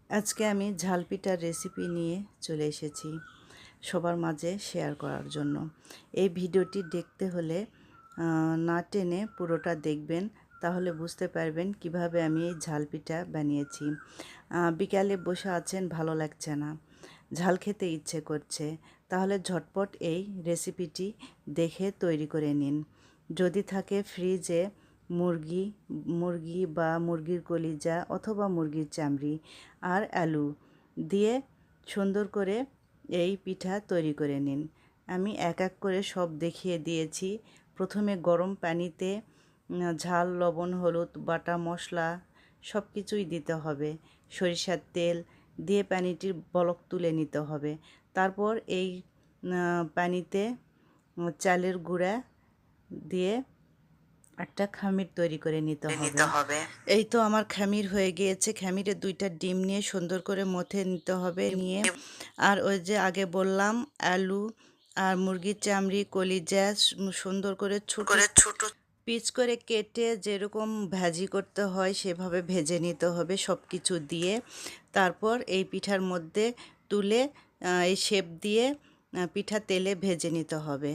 আজকে আমি ঝাল পিঠার রেসিপি নিয়ে চলে এসেছি সবার মাঝে শেয়ার করার জন্য। এই ভিডিওটি দেখতে হলে না টেনে পুরোটা দেখবেন, তাহলে বুঝতে পারবেন কিভাবে আমি এই ঝাল পিঠা বানিয়েছি। বিকালে বসে আছেন, ভালো লাগছে না, ঝাল খেতে ইচ্ছে করছে, তাহলে ঝটপট এই রেসিপিটি দেখে তৈরি করে নিন। যদি থাকে ফ্রিজে মুরগি বা মুরগির কলিজা অথবা মুরগির চামড়ি আর আলু দিয়ে সুন্দর করে এই পিঠা তৈরি করে নিন। আমি এক এক করে সব দেখিয়ে দিয়েছি। প্রথমে গরম পানিতে ঝাল, লবণ, হলুদ, বাটা মশলা সব কিছুই দিতে হবে। সরিষার তেল দিয়ে পানিটির বলক তুলে নিতে হবে। তারপর এই পানিতে চালের গুঁড়া দিয়ে একটা খামির তৈরি করে নিতে হবে। এই তো আমার খামির হয়ে গিয়েছে। খামিরে 2টা ডিম নিয়ে সুন্দর করে মথে নিতে হবে। নিয়ে আর ওই যে আগে বললাম আলু আর মুরগির চামড়ি, কলিজা সুন্দর করে ছোট পিস করে কেটে যেরকম ভাজি করতে হয় সেভাবে ভেজে নিতে হবে সব কিছু দিয়ে। তারপর এই পিঠার মধ্যে তুলে এই শেপ দিয়ে পিঠা তেলে ভেজে নিতে হবে।